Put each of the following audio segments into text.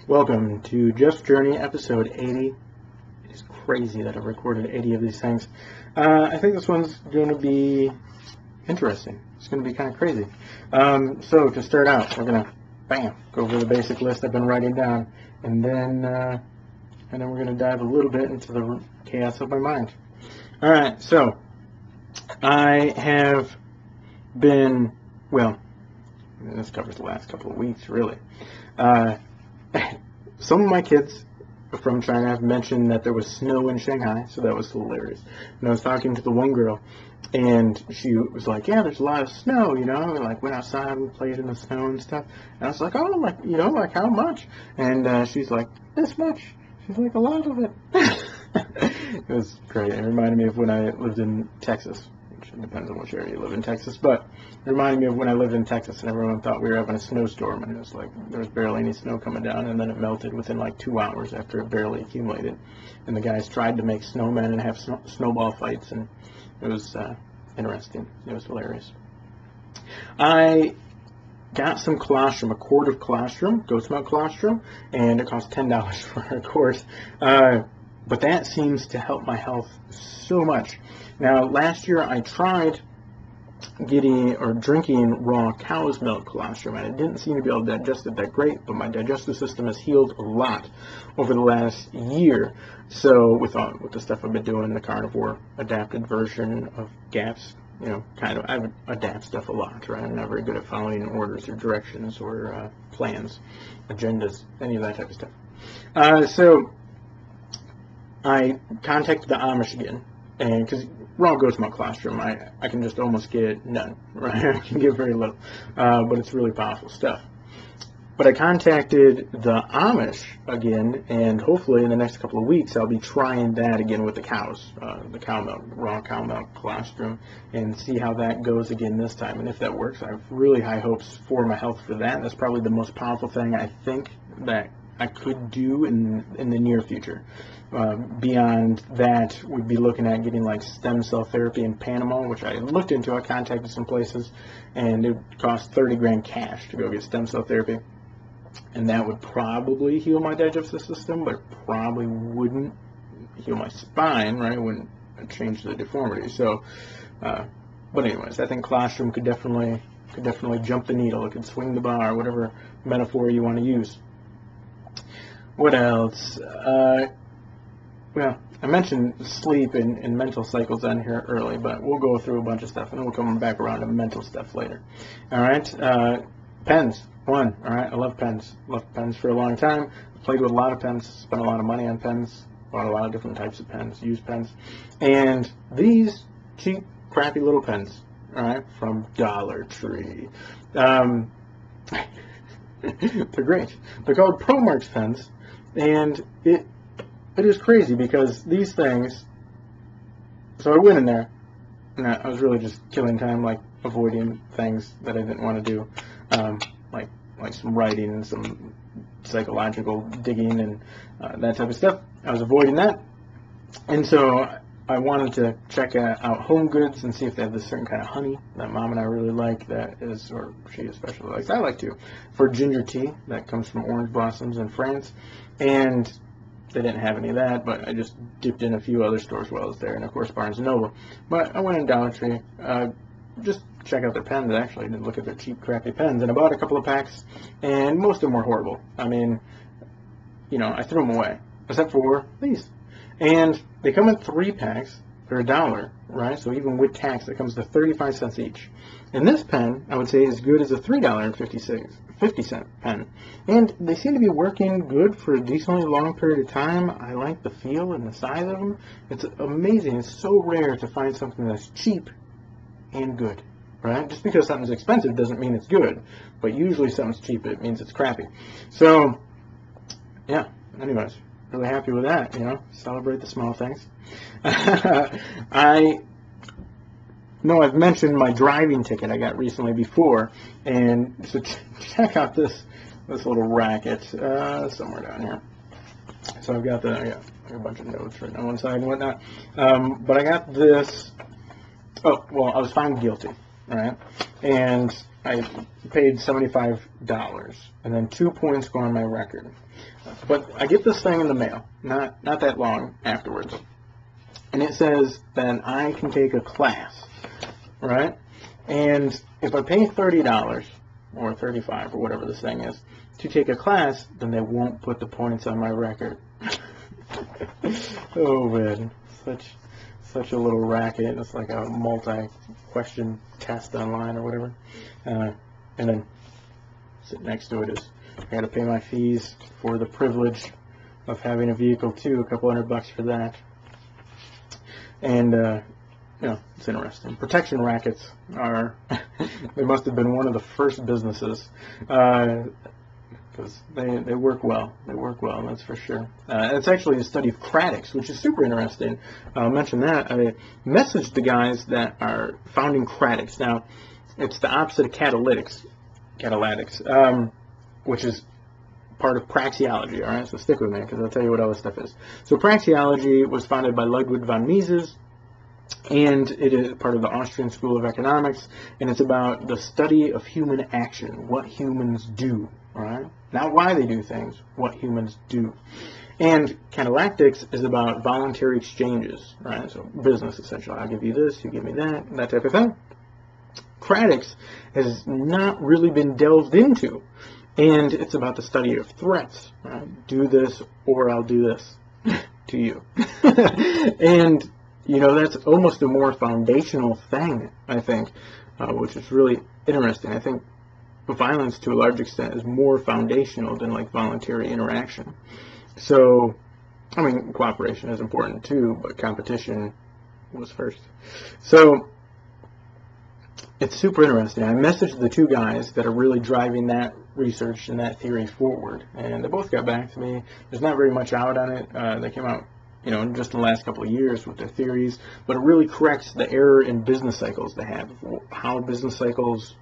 Welcome to Jeff's Journey, episode 80. It is crazy that I've recorded 80 of these things. I think this one's going to be interesting. It's going to be kind of crazy. So to start out, we're going to, go over the basic list I've been writing down, and then we're going to dive a little bit into the chaos of my mind. All right, so I have been, well, this covers the last couple of weeks, really. Some of my kids from China have mentioned that there was snow in Shanghai, so that was hilarious. And I was talking to the one girl, and she was like, yeah, there's a lot of snow, and like went outside and played in the snow and stuff. And I was like, oh, like, like how much? And she's like, this much. She's like, a lot of it. It was great. It reminded me of when I lived in Texas. It depends on which area you live in Texas, but it reminded me of when I lived in Texas and everyone thought we were having a snowstorm, and it was like there was barely any snow coming down, and then it melted within like 2 hours after it barely accumulated. And the guys tried to make snowmen and have snowball fights, and it was interesting. It was hilarious. I got some colostrum, a quart of colostrum, goat's milk colostrum, and it cost $10 for a quart. But that seems to help my health so much. Now, last year I tried drinking raw cow's milk colostrum, and it didn't seem to be able to digest it that great, but my digestive system has healed a lot over the last year. So with the stuff I've been doing, the carnivore adapted version of GAPS, I adapt stuff a lot, right? I'm not very good at following orders or directions or plans, agendas, any of that type of stuff. So I contacted the Amish again, and because raw goat's milk colostrum, I can just almost get none, right? I can get very little, but it's really powerful stuff. But I contacted the Amish again, and hopefully in the next couple of weeks I'll be trying that again with the cows, the cow milk, raw cow milk colostrum, and see how that goes again this time. And if that works, I have really high hopes for my health for that. That's probably the most powerful thing I think that I could do in the near future. Beyond that, we'd be looking at getting like stem cell therapy in Panama, which I looked into. I contacted some places, and it would cost 30 grand cash to go get stem cell therapy. And that would probably heal my digestive system, but it probably wouldn't heal my spine, right? It wouldn't change the deformity. So, but anyways, I think colostrum could definitely jump the needle. It could swing the bar, whatever metaphor you want to use. What else? Well, I mentioned sleep and mental cycles on here early, but we'll go through a bunch of stuff, and then we'll come back around to mental stuff later. All right, pens. One, all right, I love pens. Loved pens for a long time. Played with a lot of pens, spent a lot of money on pens, bought a lot of different types of pens, used pens. And these cheap, crappy little pens, all right, from Dollar Tree. They're great. They're called ProMarks pens, and it is crazy because these things, so I went in there, and I was really just killing time, like avoiding things that I didn't want to do, like some writing and some psychological digging and that type of stuff. I was avoiding that, and so I wanted to check out Home Goods and see if they have this certain kind of honey that Mom and I really like, that is, or she especially likes, I like too, for ginger tea that comes from orange blossoms in France, and they didn't have any of that, but I just dipped in a few other stores while I was there, and of course Barnes & Noble. But I went in Dollar Tree, just check out their pens, actually, and look at their cheap, crappy pens, and I bought a couple of packs, and most of them were horrible. I mean, I threw them away, except for these. And they come in 3 packs for $1, right? So even with tax, it comes to 35 cents each. And this pen, I would say, is good as a $3.50 pen. And they seem to be working good for a decently long period of time. I like the feel and the size of them. It's amazing. It's so rare to find something that's cheap and good, right? Just because something's expensive doesn't mean it's good. But usually something's cheap, it means it's crappy. So, yeah, anyways, really happy with that, Celebrate the small things. I've mentioned my driving ticket I got recently before, and so check out this little racket somewhere down here. So I've got a bunch of notes right on one side and whatnot, but I got this. Oh, well, I was found guilty, right? And I paid $75, and then 2 points go on my record. But I get this thing in the mail, not that long afterwards, and it says that I can take a class, right? And if I pay $30 or $35 or whatever this thing is to take a class, then they won't put the points on my record. Oh man, such a little racket. It's like a multi-question test online or whatever. And then sitting next to it is I got to pay my fees for the privilege of having a vehicle too, a couple $100 for that. And you know, it's interesting. Protection rackets are they must have been one of the first businesses. Because they work well. They work well, that's for sure. It's actually a study of Cradix, which is super interesting. I'll mention that. I messaged the guys that are founding Cradix. Now, it's the opposite of catalytics, which is part of praxeology, all right? So stick with me, because I'll tell you what all this stuff is. So praxeology was founded by Ludwig von Mises, and it is part of the Austrian School of Economics, and it's about the study of human action, what humans do, all right? Not why they do things, what humans do. And catalactics is about voluntary exchanges, right? So business, essentially. I'll give you this, you give me that type of thing. Cradix has not really been delved into, and it's about the study of threats, right? Do this or I'll do this to you. And you know, that's almost a more foundational thing, I think, which is really interesting. I think violence, to a large extent, is more foundational than, like, voluntary interaction. So, I mean, cooperation is important, too, but competition was first. So, it's super interesting. I messaged the two guys that are really driving that research and that theory forward, and they both got back to me. There's not very much out on it. They came out, you know, just in the last couple of years with their theories, but it really corrects the error in business cycles they have, how business cycles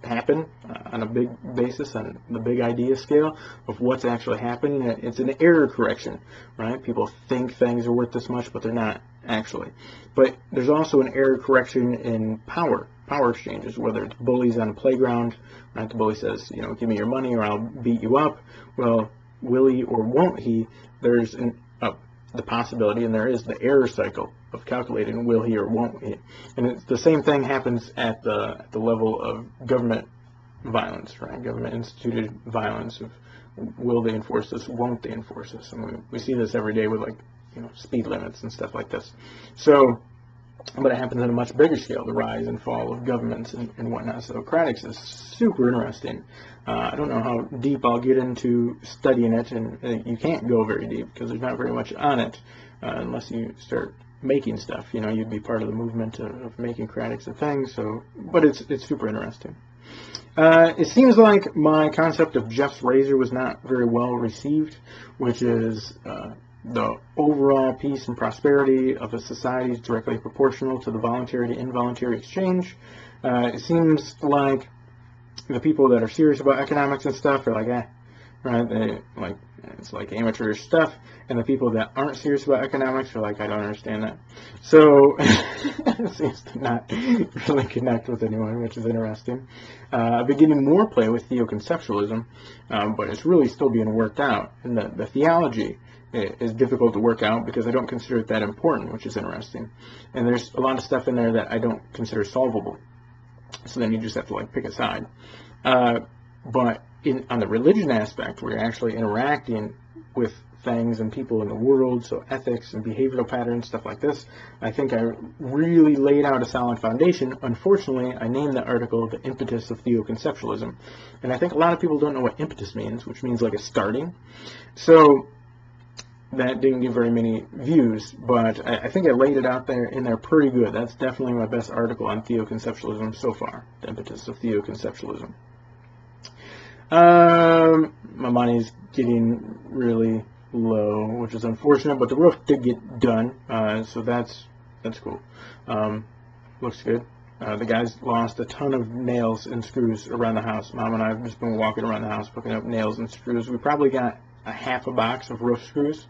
happen on a big basis, on the big idea scale of what's actually happening. It's an error correction, right? People think things are worth this much, but they're not actually. But there's also an error correction in power exchanges, whether it's bullies on a playground, right? The bully says, you know, give me your money or I'll beat you up. Well, will he or won't he? There's the possibility, and there is the error cycle of calculating will he or won't he. And it's the same thing happens at the level of government violence, right? Government instituted violence of will they enforce this, won't they enforce this? And we see this every day with, like, you know, speed limits and stuff like this. So, but it happens on a much bigger scale, the rise and fall of governments and whatnot. So Cradix is super interesting. I don't know how deep I'll get into studying it, and you can't go very deep because there's not very much on it unless you start making stuff. You know, you'd be part of the movement of making Cradix a thing. So, but it's super interesting. It seems like my concept of Jeff's razor was not very well received, which is the overall peace and prosperity of a society is directly proportional to the voluntary to involuntary exchange. It seems like the people that are serious about economics and stuff are like, right? It's like amateurish stuff, and the people that aren't serious about economics are like, I don't understand that. So it seems to not really connect with anyone, which is interesting. I've been getting more play with theoconceptualism, but it's really still being worked out. And the theology is difficult to work out because I don't consider it that important, which is interesting. And there's a lot of stuff in there that I don't consider solvable. So then you just have to, like, pick a side. But on the religion aspect, where you're actually interacting with things and people in the world, so ethics and behavioral patterns, stuff like this, I think I really laid out a solid foundation. Unfortunately, I named the article The Impetus of Theoconceptualism. And I think a lot of people don't know what impetus means, which means like a starting. So that didn't get very many views, but I think I laid it out there in there pretty good. That's definitely my best article on theoconceptualism so far, The Impetus of Theoconceptualism. My money's getting really low, which is unfortunate, but the roof did get done, so that's cool. Looks good. The guys lost a ton of nails and screws around the house. Mom and I have just been walking around the house picking up nails and screws. We probably got a half a box of roof screws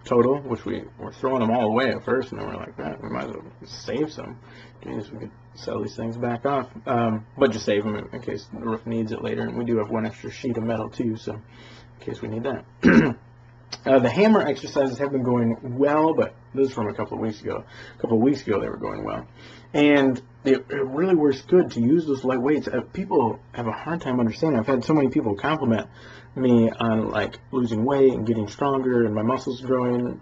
total, which we were throwing them all away at first, and then we're like, we might as well save some. Jeez, we could sell these things back off, but just save them in case the roof needs it later. And we do have one extra sheet of metal too, so in case we need that. The hammer exercises have been going well, but this is from a couple of weeks ago. A couple of weeks ago, they were going well, and it really works good to use those light weights. People have a hard time understanding. I've had so many people compliment me on like losing weight and getting stronger and my muscles growing,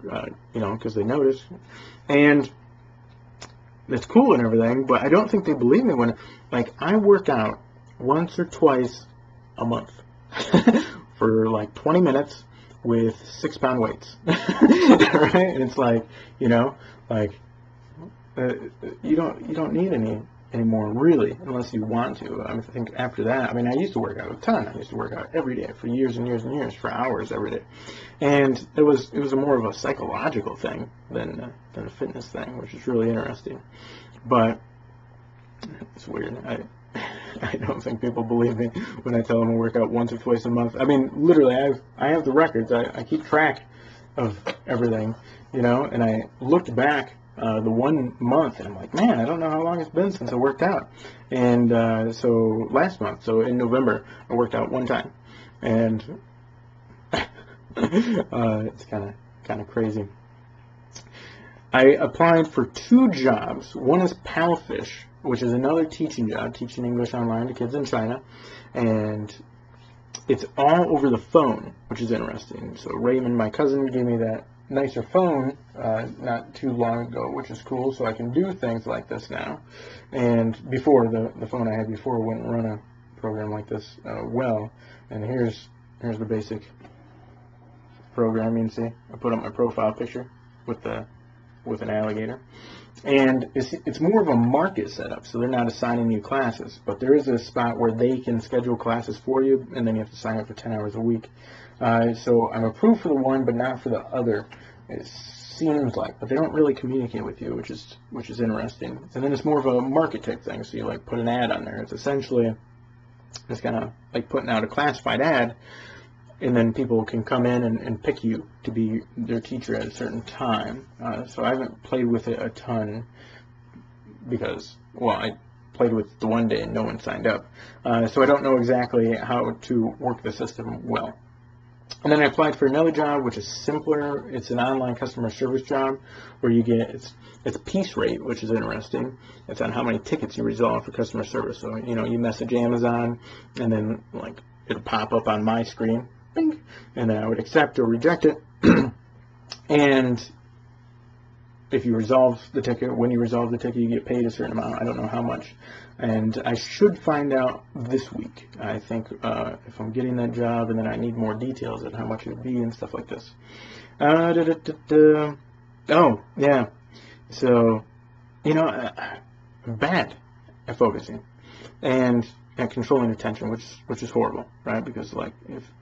because they notice, and it's cool and everything. But I don't think they believe me when, like, I work out once or twice a month for like 20 minutes with 6-pound weights, right? And it's like, you don't need any anymore, really, unless you want to. I think after that, I used to work out a ton. I used to work out every day for years and years and years, for hours every day, and it was more of a psychological thing than a fitness thing, which is really interesting. But it's weird. I don't think people believe me when I tell them I work out once or twice a month. Literally, I have the records. I keep track of everything, and I looked back the 1 month, and I'm like, man, I don't know how long it's been since I worked out. And so last month, so in November, I worked out one time, and it's kind of crazy. I applied for 2 jobs. One is Palfish, which is another teaching job, teaching English online to kids in China, and it's all over the phone, which is interesting. So Raymond, my cousin, gave me that nicer phone not too long ago, which is cool, so I can do things like this now. And before, the phone I had before wouldn't run a program like this well. And here's the basic program. You can see I put up my profile picture with an alligator, and it's more of a market setup, so they're not assigning you classes, but there is a spot where they can schedule classes for you, and then you have to sign up for 10 hours a week. So I'm approved for the one, but not for the other, it seems like. But they don't really communicate with you, which is interesting. And then it's more of a market type thing, so you like put an ad on there. It's essentially it's kind of like putting out a classified ad, and then people can come in and pick you to be their teacher at a certain time. So I haven't played with it a ton because, well, I played with the one day and no one signed up. So I don't know exactly how to work the system well. And then I applied for another job, which is simpler. It's an online customer service job where you get, it's piece rate, which is interesting. It's on how many tickets you resolve for customer service. So, you message Amazon, and then, like, it'll pop up on my screen, bing, and then I would accept or reject it. And if you resolve the ticket, when you resolve the ticket, you get paid a certain amount. I don't know how much. And I should find out this week, I think, if I'm getting that job, and then I need more details on how much it would be and stuff like this. Oh, yeah. So, I'm bad at focusing and at controlling attention, which is horrible, right? Because, like,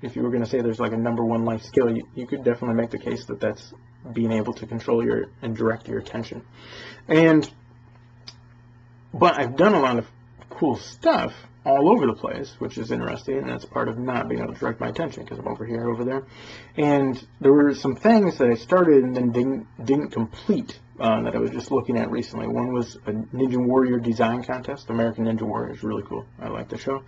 if you were going to say there's like a #1 life skill, you could definitely make the case that that's being able to control and direct your attention. But I've done a lot of cool stuff all over the place, which is interesting, and that's part of not being able to direct my attention, because I'm over here, over there. And there were some things that I started and then didn't complete that I was just looking at recently. One was a Ninja Warrior design contest. American Ninja Warrior is really cool. I like the show.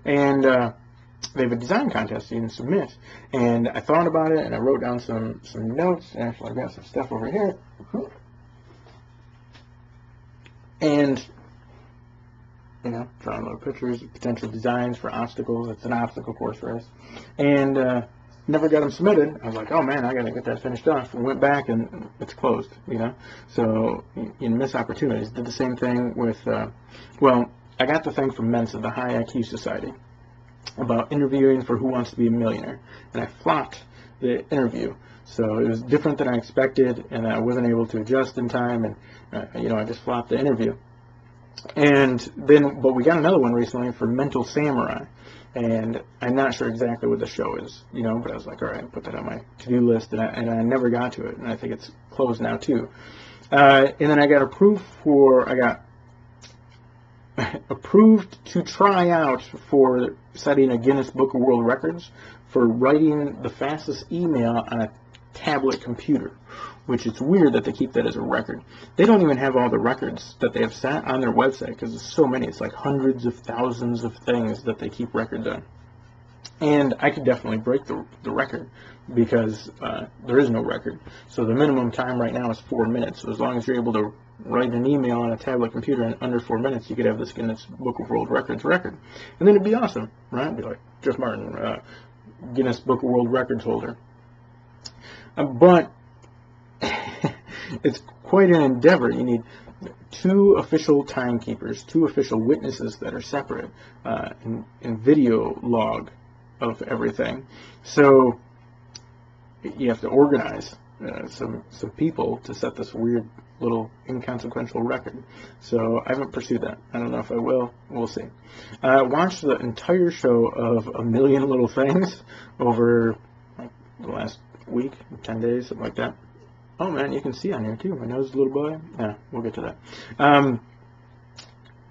And they have a design contest you can submit. And I thought about it, and I wrote down some notes. Actually, I've got some stuff over here. And drawing little pictures, potential designs for obstacles. It's an obstacle course race. And never got them submitted. I was like, oh man, I gotta get that finished off. We went back and it's closed, So you miss opportunities. Did the same thing with, well, I got the thing from Mensa, the High IQ Society, about interviewing for Who Wants to Be a Millionaire. And I flopped the interview. So it was different than I expected, and I wasn't able to adjust in time, and I just flopped the interview. And then, but we got another one recently for Mental Samurai, and I'm not sure exactly what the show is, but I was like, all right, I'll put that on my to-do list, and I never got to it, and I think it's closed now too. And then I got approved to try out for setting a Guinness Book of World Records for writing the fastest email on a tablet computer, which it's weird that they keep that as a record. They don't even have all the records that they have set on their website because there's so many. It's like hundreds of thousands of things that they keep records on. And I could definitely break the record because there is no record. So the minimum time right now is 4 minutes. So as long as you're able to write an email on a tablet computer in under 4 minutes, you could have this Guinness Book of World Records record. And then it'd be awesome, right? It'd be like, Jeff Martin, Guinness Book of World Records holder. But it's quite an endeavor. You need 2 official timekeepers, 2 official witnesses that are separate, and video log of everything. So you have to organize some people to set this weird little inconsequential record. So I haven't pursued that. I don't know if I will. We'll see. I watched the entire show of A Million Little Things over like the last week, 10 days, something like that. Oh man, you can see on here too. My nose is a little bloody. Yeah, we'll get to that.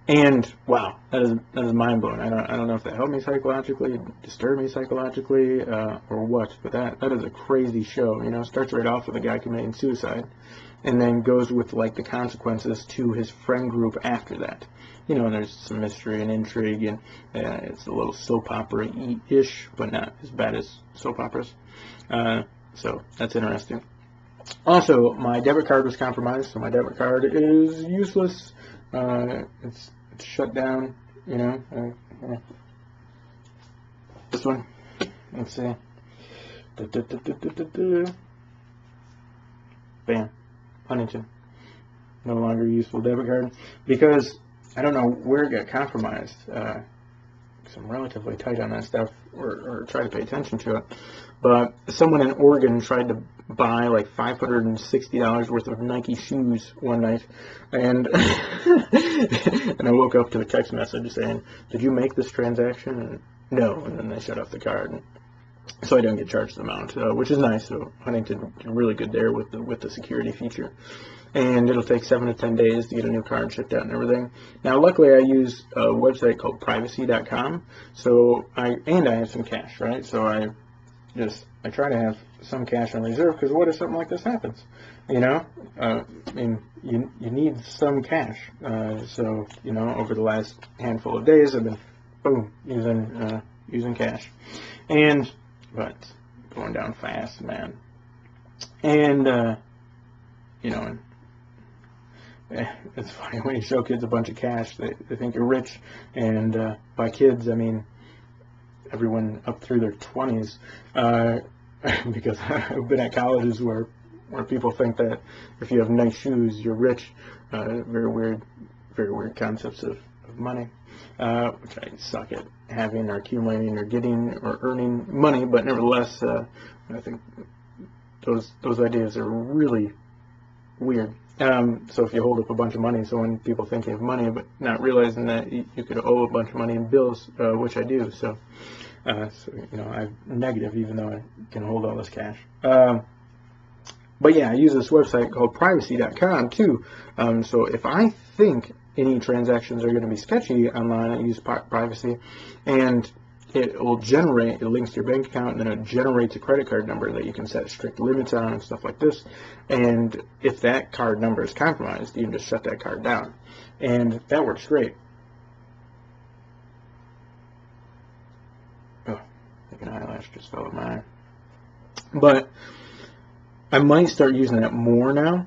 And wow, that is mind blowing. I don't know if that helped me psychologically, disturbed me psychologically, or what. But that is a crazy show. You know, it starts right off with a guy committing suicide, and then goes with like the consequences to his friend group after that. You know, and there's some mystery and intrigue, and it's a little soap opera-ish, but not as bad as soap operas. So that's interesting. Also, my debit card was compromised, so my debit card is useless. It's shut down, you know. This one, let's see. Bam, Huntington. No longer useful debit card because I don't know where it got compromised. Because I'm relatively tight on that stuff, or try to pay attention to it. But someone in Oregon tried to buy like $560 worth of Nike shoes one night, and and I woke up to a text message saying, "Did you make this transaction?" And, no, and then they shut off the card. So I don't get charged the amount, which is nice. So Huntington did really good there with the security feature. And it'll take 7 to 10 days to get a new card shipped out and everything. Now, luckily, I use a website called privacy.com. So I have some cash, right? So I try to have some cash on reserve because what if something like this happens? You know, I mean, you need some cash. So you know, over the last handful of days, I've been using cash, but going down fast, man. And you know. It's funny when you show kids a bunch of cash, they think you're rich, and by kids I mean everyone up through their 20s, because I've been at colleges where people think that if you have nice shoes you're rich. Very weird concepts of money, which I suck at having or accumulating or getting or earning money, but nevertheless I think those ideas are really weird. So if you hold up a bunch of money, so when people think you have money, but not realizing that you could owe a bunch of money in bills, which I do. So you know, I'm negative even though I can hold all this cash. But yeah, I use this website called privacy.com too. So if I think any transactions are going to be sketchy online, I use privacy, and it will generate, it links to your bank account, and then it generates a credit card number that you can set strict limits on and stuff like this. And if that card number is compromised, you can just shut that card down. And that works great. Oh, I think an eyelash just fell out of my eye. But I might start using that more now.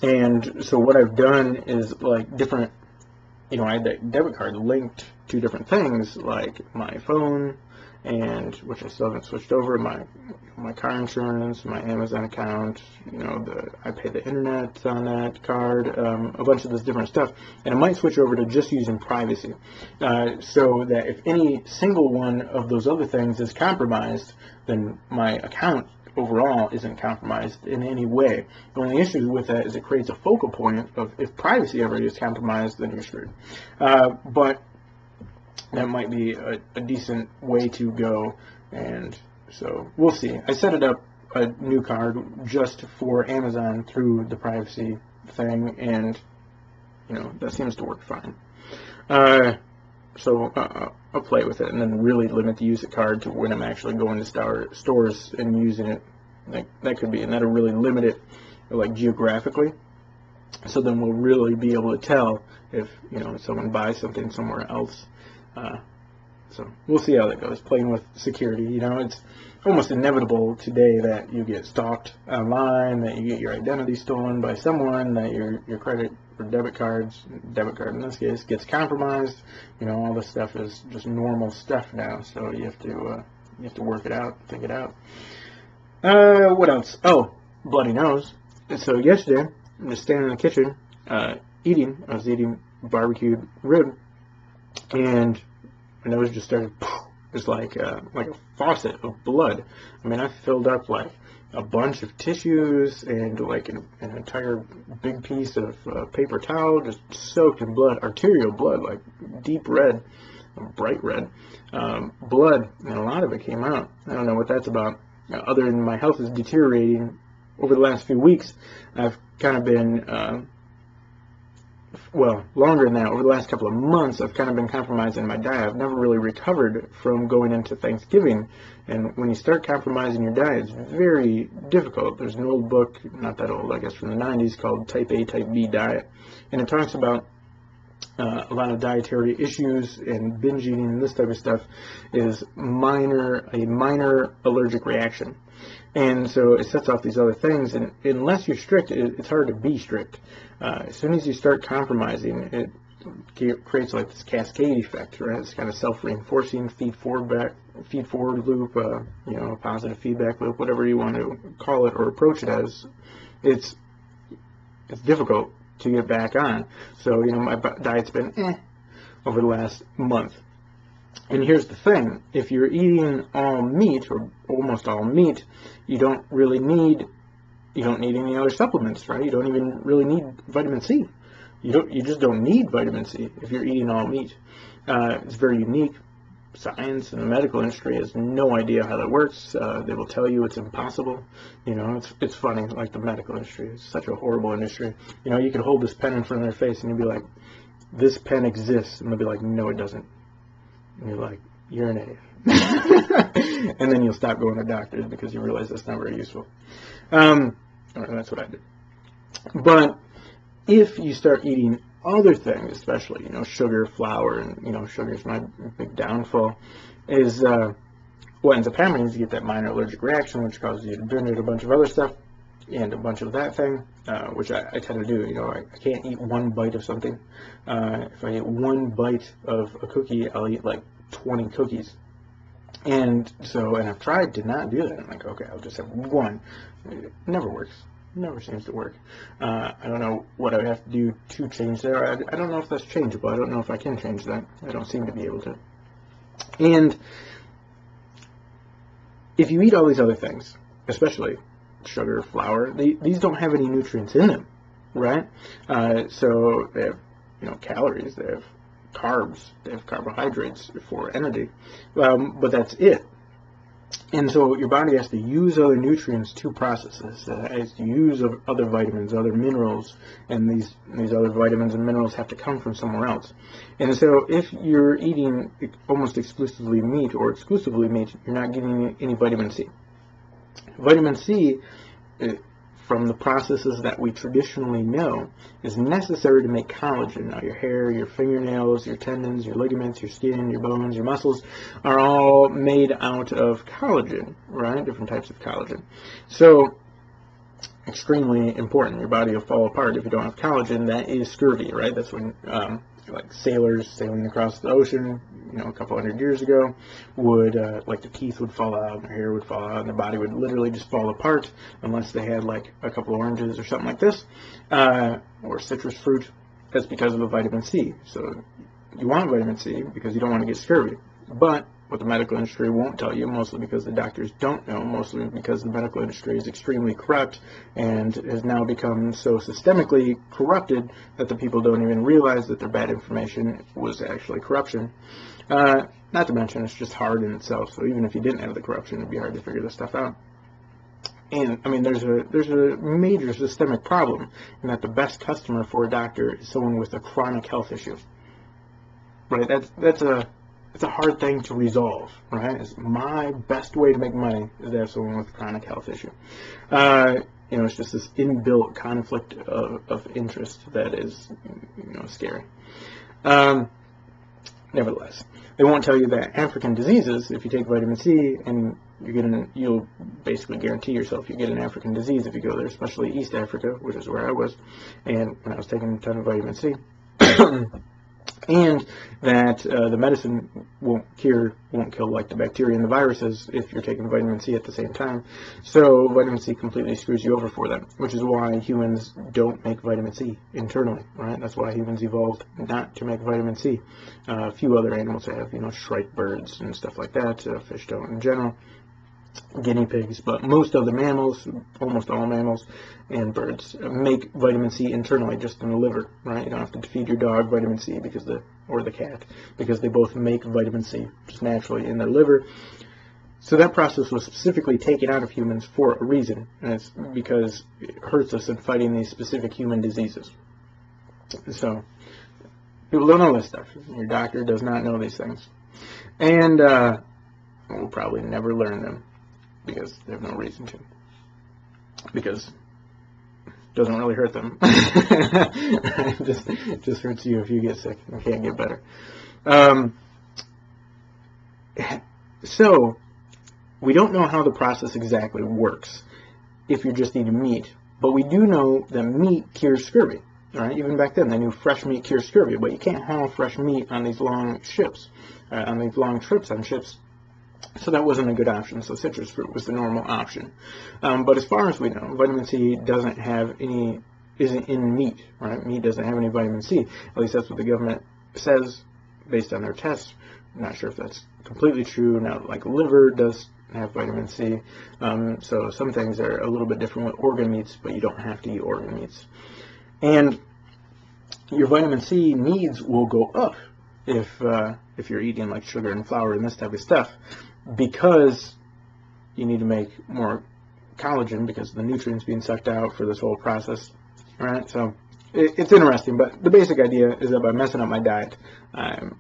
And so what I've done is like different, you know, I had that debit card linked to different things like my phone, and which I still haven't switched over, my car insurance, my Amazon account, you know, I pay the internet on that card, a bunch of this different stuff, and I might switch over to just using privacy, so that if any single one of those other things is compromised, then my account overall isn't compromised in any way. The only issue with that is it creates a focal point of if privacy ever is compromised, then you're screwed. But that might be a decent way to go, and so we'll see. I set it up a new card just for Amazon through the privacy thing, and you know, that seems to work fine. I'll play with it, and then really limit the use of card to when I'm actually going to stores and using it. Like that could be, and that'll really limit it, like geographically. So then we'll really be able to tell if someone buys something somewhere else. So we'll see how that goes. Playing with security, it's almost inevitable today that you get stalked online, that you get your identity stolen by someone, that your credit or debit card in this case, gets compromised. All this stuff is just normal stuff now. So you have to work it out, think it out. What else? Oh, bloody nose. So yesterday, I'm just standing in the kitchen, eating. I was eating barbecued rib, and my nose just started, just like a faucet of blood. I mean, I filled up like a bunch of tissues and like an entire big piece of paper towel, just soaked in blood, arterial blood, like deep red, bright red blood, and a lot of it came out. I don't know what that's about. Other than my health is deteriorating over the last few weeks, I've kind of been, longer than that, over the last couple of months, I've kind of been compromising my diet. I've never really recovered from going into Thanksgiving, and when you start compromising your diet, it's very difficult. There's an old book, not that old, I guess, from the 90s, called Type A, Type B Diet, and it talks about a lot of dietary issues, and binge eating and this type of stuff is a minor allergic reaction. And so it sets off these other things, and unless you're strict, it's hard to be strict. As soon as you start compromising, it creates like this cascade effect, right? It's kind of self-reinforcing, feed-forward loop, positive feedback loop, whatever you want to call it or approach it as. It's difficult to get back on. So, my diet's been over the last month. And here's the thing, if you're eating all meat, or almost all meat, you don't need any other supplements, right? You don't even really need vitamin C. You just don't need vitamin C if you're eating all meat. It's very unique. Science and the medical industry has no idea how that works. They will tell you it's impossible. It's funny, like the medical industry is such a horrible industry. You can hold this pen in front of their face and you'll be like, this pen exists, and they'll be like, no, it doesn't. And you're like, you're an idiot. And then you'll stop going to doctors because you realize that's not very useful. Or that's what I did. But if you start eating other things, especially, sugar, flour, and, sugar is my big downfall, is what ends up happening is you get that minor allergic reaction, which causes you to binge a bunch of other stuff, and a bunch of that thing, which I tend to do. I can't eat one bite of something. If I eat one bite of a cookie, I'll eat like 20 cookies. And I've tried to not do that. I'm like, okay, I'll just have one. It never works. Never seems to work. I don't know what I would have to do to change that. I don't know if that's changeable. I don't know if I can change that. I don't seem to be able to. And if you eat all these other things, especially sugar, flour, these don't have any nutrients in them, right? So they have, calories, they have carbs, they have carbohydrates for energy, but that's it. And so your body has to use other nutrients to process this. It has to use other vitamins, other minerals, and these other vitamins and minerals have to come from somewhere else. And so if you're eating almost exclusively meat or exclusively meat, you're not getting any vitamin C. Vitamin C, from the processes that we traditionally know, is necessary to make collagen. Now, your hair, your fingernails, your tendons, your ligaments, your skin, your bones, your muscles are all made out of collagen, right? Different types of collagen. So, extremely important. Your body will fall apart if you don't have collagen. That is scurvy, right? That's when like sailors sailing across the ocean, a couple hundred years ago, would like their teeth would fall out, their hair would fall out, and their body would literally just fall apart unless they had like a couple of oranges or something like this, or citrus fruit. That's because of the vitamin C. So you want vitamin C because you don't want to get scurvy. But what the medical industry won't tell you, mostly because the doctors don't know, mostly because the medical industry is extremely corrupt and has now become so systemically corrupted that the people don't even realize that their bad information was actually corruption. Not to mention, it's just hard in itself, so even if you didn't have the corruption, it'd be hard to figure this stuff out. And, I mean, there's a major systemic problem in that the best customer for a doctor is someone with a chronic health issue. right? It's a hard thing to resolve, right? It's my best way to make money is to have someone with a chronic health issue. It's just this inbuilt conflict of interest that is, scary. Nevertheless, they won't tell you that African diseases, if you take vitamin C and you'll basically guarantee yourself you get an African disease if you go there, especially East Africa, which is where I was, and when I was taking a ton of vitamin C. And that the medicine won't kill like the bacteria and the viruses if you're taking vitamin C at the same time. So vitamin C completely screws you over for them, which is why humans don't make vitamin C internally, right? That's why humans evolved not to make vitamin C. A few other animals have, shrike birds and stuff like that. Fish don't in general. Guinea pigs, but most other mammals, almost all mammals and birds, make vitamin C internally, just in the liver, right? You don't have to feed your dog vitamin C or the cat, because they both make vitamin C just naturally in their liver. So that process was specifically taken out of humans for a reason, and it's because it hurts us in fighting these specific human diseases. So people don't know this stuff. Your doctor does not know these things, and we'll probably never learn them, because they have no reason to. Because it doesn't really hurt them. It just hurts you if you get sick and can't get better. So, we don't know how the process exactly works if you're just eating meat, but we do know that meat cures scurvy. Right? Even back then, they knew fresh meat cures scurvy, but you can't haul fresh meat on these long ships, on these long trips on ships. So that wasn't a good option, so citrus fruit was the normal option. But as far as we know, vitamin C isn't in meat, right? Meat doesn't have any vitamin C. At least that's what the government says based on their tests. I'm not sure if that's completely true. Now, like liver does have vitamin C. So some things are a little bit different with organ meats, but you don't have to eat organ meats. And your vitamin C needs will go up if you're eating like sugar and flour and this type of stuff, because you need to make more collagen because of the nutrients being sucked out for this whole process, right? So it's interesting, but the basic idea is that by messing up my diet, I'm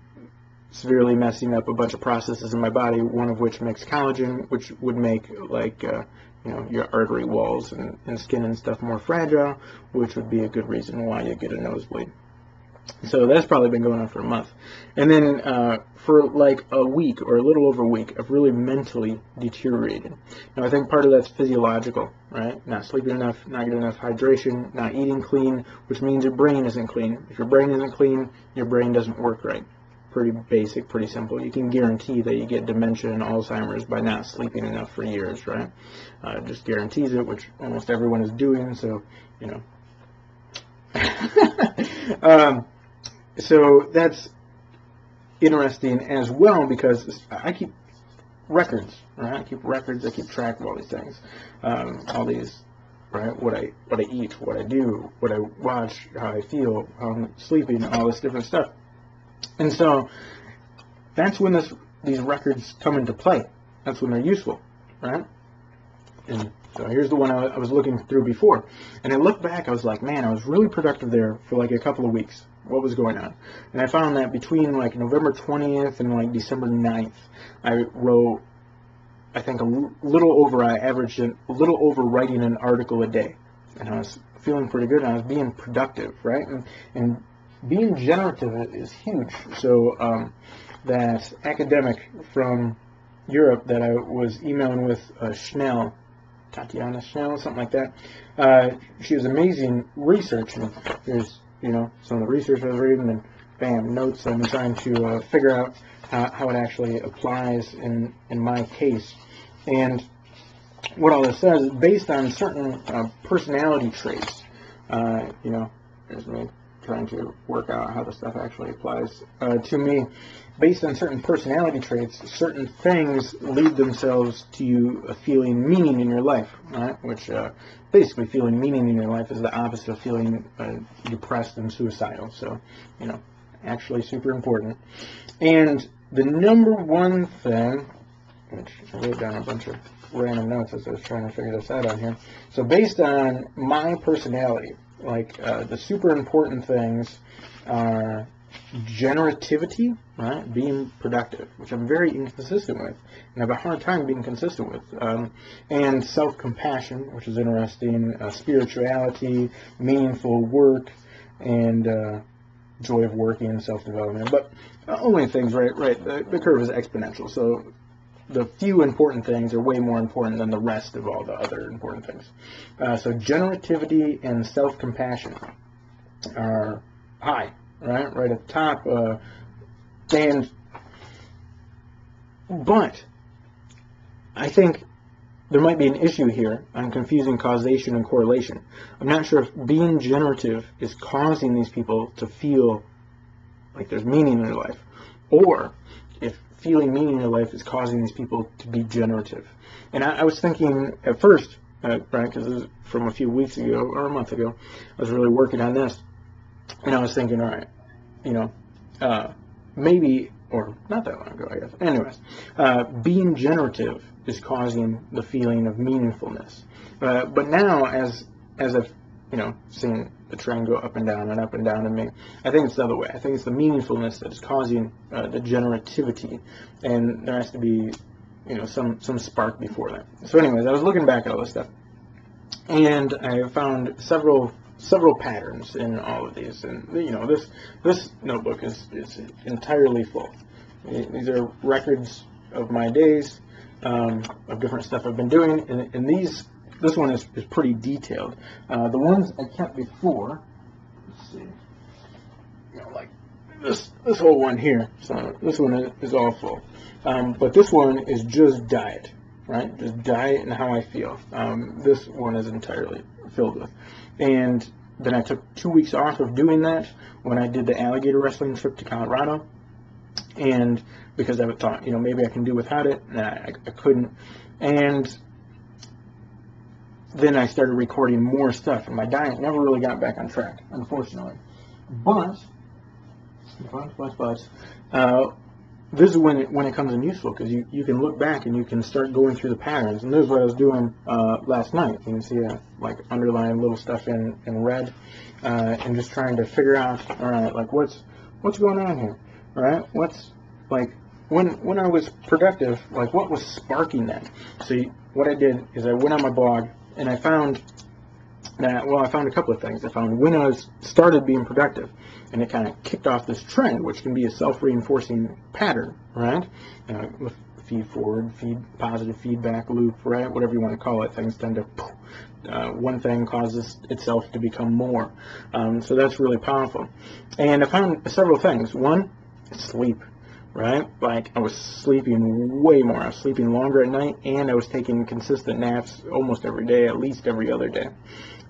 severely messing up a bunch of processes in my body, one of which makes collagen, which would make like your artery walls and skin and stuff more fragile, which would be a good reason why you get a nosebleed. So that's probably been going on for a month. And then for like a week or a little over a week, I've really mentally deteriorated. Now, I think part of that's physiological, right? Not sleeping enough, not getting enough hydration, not eating clean, which means your brain isn't clean. If your brain isn't clean, your brain doesn't work right. Pretty basic, pretty simple. You can guarantee that you get dementia and Alzheimer's by not sleeping enough for years, right? It just guarantees it, which almost everyone is doing, so, So that's interesting as well, because I keep records, right? I keep records, I keep track of all these things, all these, right? What I eat, what I do, what I watch, how I feel, how I'm sleeping, all this different stuff. And so that's when these records come into play. That's when they're useful, right? And so here's the one I was looking through before. And I looked back, I was like, man, I was really productive there for like a couple of weeks. What was going on? And I found that between like November 20th and like December 9th, I wrote, I think I averaged a little over writing an article a day. And I was feeling pretty good, and I was being productive, right? And being generative is huge. So that academic from Europe that I was emailing with, Tatiana Schnell, something like that, she was amazing research, and here's some of the research I was reading, and bam, notes I'm trying to figure out how it actually applies in my case. And what all this says is based on certain personality traits. Here's me trying to work out how the stuff actually applies to me. Based on certain personality traits, certain things lead themselves to you feeling meaning in your life, right? Which basically feeling meaning in your life is the opposite of feeling depressed and suicidal. So, actually super important. And the number one thing, which I wrote down a bunch of random notes as I was trying to figure this out on here. So based on my personality, like the super important things are generativity, right? Being productive, which I'm very inconsistent with, and have a hard time being consistent with, and self-compassion, which is interesting, spirituality, meaningful work, and joy of working and self-development. But only things, right? The curve is exponential, so the few important things are way more important than the rest of all the other important things. So generativity and self-compassion are high, right at the top. But I think there might be an issue here. I'm confusing causation and correlation. I'm not sure if being generative is causing these people to feel like there's meaning in their life, or if feeling meaning in their life is causing these people to be generative. And I was thinking at first, right, because it was from a few weeks ago or a month ago, I was really working on this, and I was thinking, all right, maybe, or not that long ago, I guess. Anyways, being generative is causing the feeling of meaningfulness. But now, as I've seen the trend go up and down in me, I think it's the other way. I think it's the meaningfulness that is causing the generativity, and there has to be some spark before that. So anyways, I was looking back at all this stuff, and I found several patterns in all of these, and this notebook is entirely full. These are records of my days, of different stuff I've been doing, and this one is pretty detailed. The ones I kept before, let's see, like this whole one here. So this one is all full, but this one is just diet, right? Just diet and how I feel. This one is entirely filled with. And then I took 2 weeks off of doing that when I did the alligator wrestling trip to Colorado. And because I thought, maybe I can do without it, and I couldn't. And then I started recording more stuff, and my diet never really got back on track, unfortunately. But this is when it comes in useful, because you can look back and you can start going through the patterns. And this is what I was doing last night. You can see like underlying little stuff in red, and just trying to figure out, all right, like what's going on here, all right? What's like when I was productive, like what was sparking that? So what I did is I went on my blog and I found that, I found a couple of things. I found when I started being productive, and it kind of kicked off this trend, which can be a self-reinforcing pattern, right? With feed forward, positive feedback loop, right? Whatever you want to call it. Things tend to, one thing causes itself to become more. So that's really powerful. And I found several things. One, sleep, right? Like I was sleeping way more. I was sleeping longer at night, and I was taking consistent naps almost every day, at least every other day.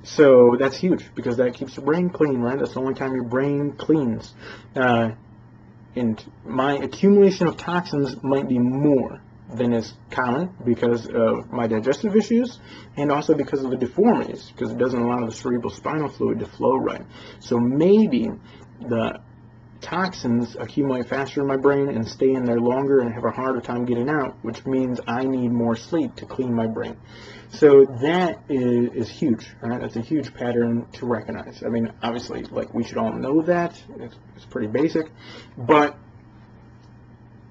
So that's huge, because that keeps your brain clean, right? That's the only time your brain cleans. And my accumulation of toxins might be more than is common because of my digestive issues, and also because of the deformities, because it doesn't allow the cerebral spinal fluid to flow right. So maybe the toxins accumulate faster in my brain and stay in there longer and have a harder time getting out, which means I need more sleep to clean my brain. So that is huge, right? That's a huge pattern to recognize. I mean, obviously, like, we should all know that. It's pretty basic, but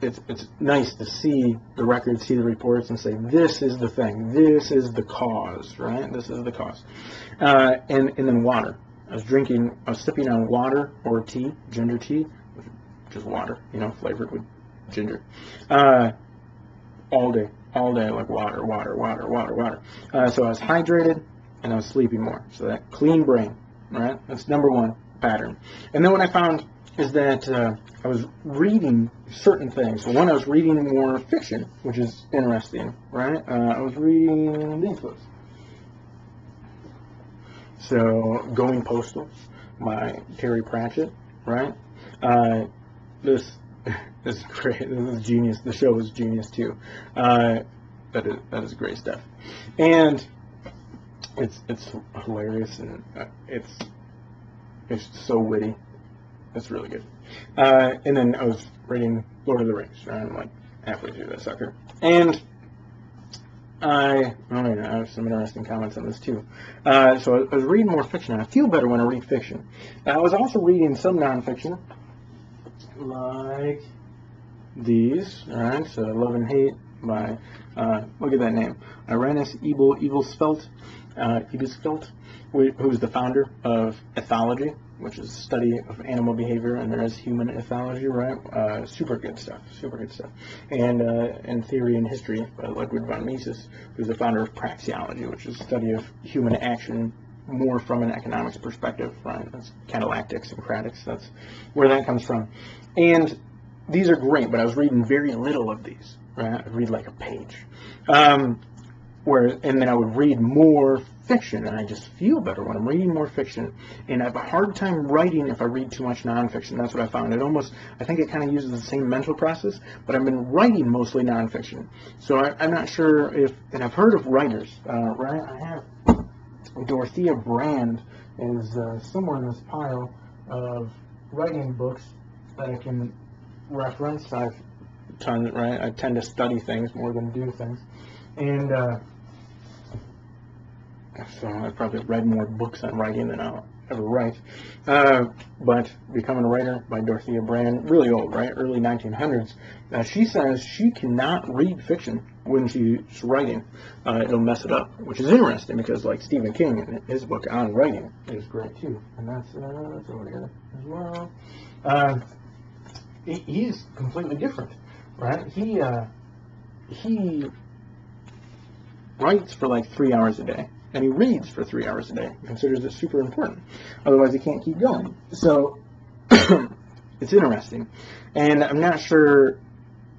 it's nice to see the records, see the reports, and say, this is the thing, this is the cause, right? This is the cause. And then water. I was sipping on water or tea, ginger tea, just water, flavored with ginger, all day, like water. So I was hydrated, and I was sleeping more. So that clean brain, right? That's number one pattern. And then what I found is that I was reading certain things. So one, I was reading more fiction, which is interesting, right? I was reading these books. So, Going Postal by Terry Pratchett, right? This is great. This is genius. The show is genius too. That is great stuff, and it's hilarious, and it's so witty. It's really good. And then I was reading Lord of the Rings, right? I'm like halfway through that sucker, and I have some interesting comments on this too. So I was reading more fiction, and I feel better when I read fiction. I was also reading some nonfiction, like these. All right, so Love and Hate by, look at that name, Irenaeus Ebelspelt, who's the founder of ethology, which is the study of animal behavior, and there is human ethology, right? Super good stuff. And theory and history by Ludwig von Mises, who's the founder of praxeology, which is the study of human action more from an economics perspective, right? That's catalactics and cratics. That's where that comes from. And these are great, but I was reading very little of these, right? I'd read like a page. And then I would read more fiction, and I just feel better when I'm reading more fiction. And I have a hard time writing if I read too much nonfiction. That's what I found. I think it kind of uses the same mental process, but I've been writing mostly nonfiction. So I'm not sure if, and I've heard of writers, right? I have Dorothea Brand is somewhere in this pile of writing books that I can reference. I tend to study things more than do things, and so I've probably read more books on writing than I'll ever write. But Becoming a Writer by Dorothea Brand, really old, right? Early 1900s. She says she cannot read fiction when she's writing. It'll mess it up, which is interesting because, like Stephen King, his book on writing is great too, and that's over here as well. He's completely different, right? He writes for like 3 hours a day, and he reads for 3 hours a day. He considers it super important. Otherwise, he can't keep going. So it's interesting, and I'm not sure,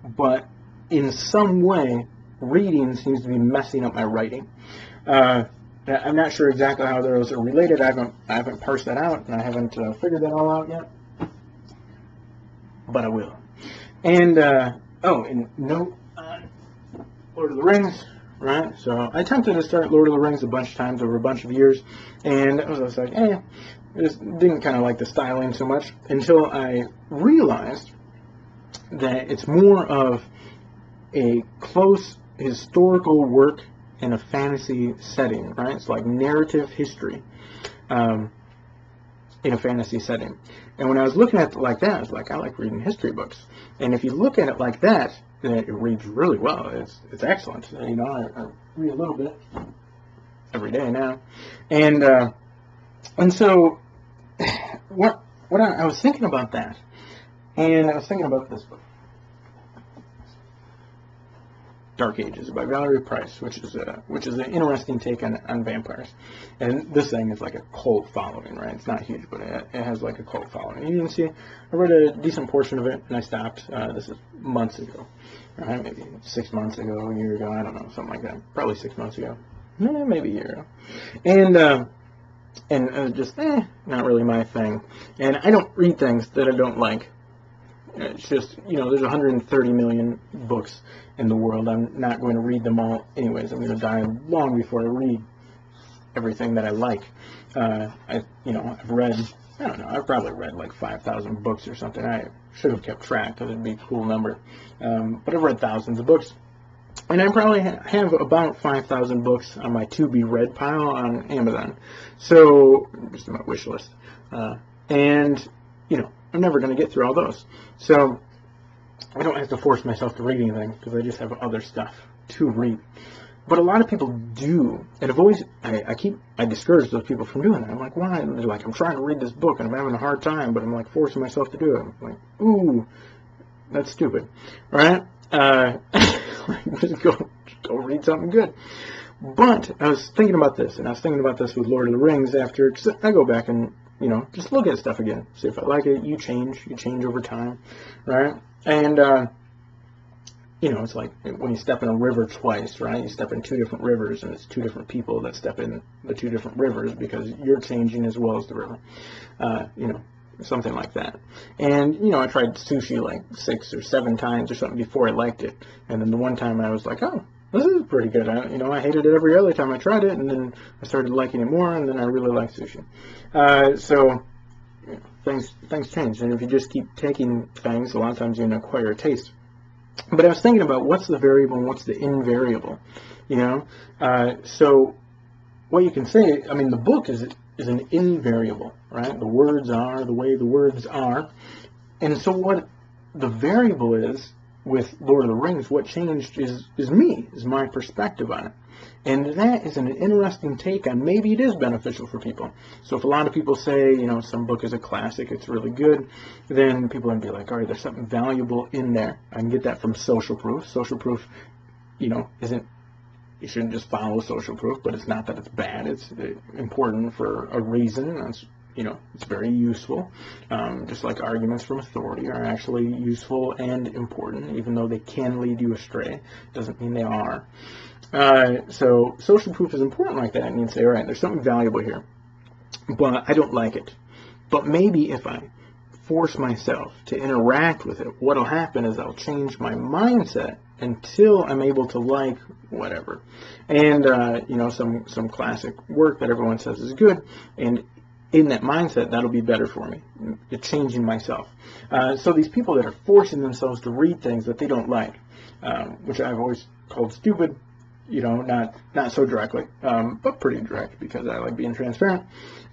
but in some way, reading seems to be messing up my writing. I'm not sure exactly how those are related. I haven't parsed that out, and I haven't figured that all out yet. But I will. And note on Lord of the Rings, right? So I attempted to start Lord of the Rings a bunch of times over a bunch of years, and I was like, I just didn't kind of like the styling so much until I realized that it's more of a close historical work in a fantasy setting, right? It's like narrative history in a fantasy setting. And when I was looking at it like that, I was like, I like reading history books. And if you look at it like that, then it reads really well. It's excellent. You know, I read a little bit every day now. And so what I was thinking about that, and I was thinking about this book, Dark Ages by Valerie Price, which is an interesting take on vampires. And this thing is like a cult following, right? It's not huge, but it has like a cult following. And you can see, I read a decent portion of it, and I stopped. This is months ago, right? Maybe 6 months ago, a year ago, I don't know, something like that. Probably 6 months ago, maybe a year ago. And just not really my thing. And I don't read things that I don't like. It's just, there's 130 million books in the world. I'm not going to read them all anyways. I'm going to die long before I read everything that I like. I've read, I don't know, I've probably read like 5,000 books or something. I should have kept track because it'd be a cool number. But I've read thousands of books. And I probably have about 5,000 books on my to-be-read pile on Amazon. So, just on my wish list. I'm never going to get through all those. So, I don't have to force myself to read anything because I just have other stuff to read. But a lot of people do. And I discourage those people from doing that. I'm like, why? And they're like, I'm trying to read this book and I'm having a hard time, but I'm like forcing myself to do it. I'm like, ooh, that's stupid. Right? Just go read something good. But I was thinking about this, and I was thinking about this with Lord of the Rings after, cause I go back and, just look at stuff again. See if I like it. You change over time, right? And, it's like when you step in a river twice, right? You step in two different rivers, and it's two different people that step in the two different rivers because you're changing as well as the river, something like that. And, I tried sushi like 6 or 7 times or something before I liked it. And then the one time I was like, oh, this is pretty good. I hated it every other time I tried it, and then I started liking it more, and then I really liked sushi. So things change, and if you just keep taking things, a lot of times you're going to acquire a taste. But I was thinking about what's the variable and what's the invariable, So what you can say, the book is an invariable, right? The words are the way the words are. And so what the variable is, with Lord of the Rings, what changed is me, is my perspective on it. And that is an interesting take on maybe it is beneficial for people. So if a lot of people say, some book is a classic, it's really good, then people are going to be like, all right, there's something valuable in there. I can get that from Social Proof. Social Proof, isn't, you shouldn't just follow Social Proof, but it's not that it's bad. It's important for a reason. It's very useful. Just like arguments from authority are actually useful and important, even though they can lead you astray. Doesn't mean they are. So Social Proof is important like that, and you can say, all right, there's something valuable here, but I don't like it. But maybe if I force myself to interact with it, what'll happen is I'll change my mindset until I'm able to like whatever. And, some classic work that everyone says is good, and in that mindset, that'll be better for me. It's changing myself. So these people that are forcing themselves to read things that they don't like, which I've always called stupid, not so directly, but pretty direct because I like being transparent.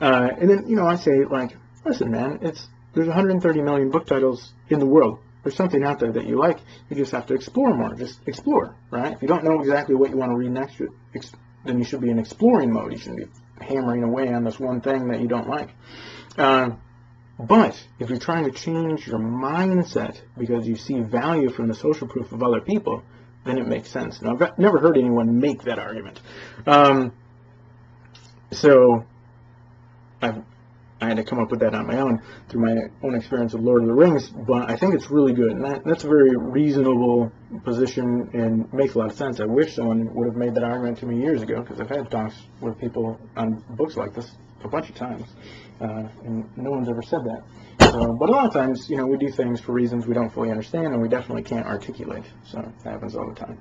And then, I say, like, listen, man, there's 130 million book titles in the world. There's something out there that you like. You just have to explore more. Just explore, right? If you don't know exactly what you want to read next, then you should be in exploring mode. You shouldn't be hammering away on this one thing that you don't like. But if you're trying to change your mindset because you see value from the Social Proof of other people, then it makes sense. Now, I've never heard anyone make that argument. So I had to come up with that on my own through my own experience with Lord of the Rings, but I think it's really good, and that's a very reasonable position and makes a lot of sense. I wish someone would have made that argument to me years ago, because I've had talks with people on books like this a bunch of times, and no one's ever said that. But a lot of times, we do things for reasons we don't fully understand, and we definitely can't articulate, so it happens all the time.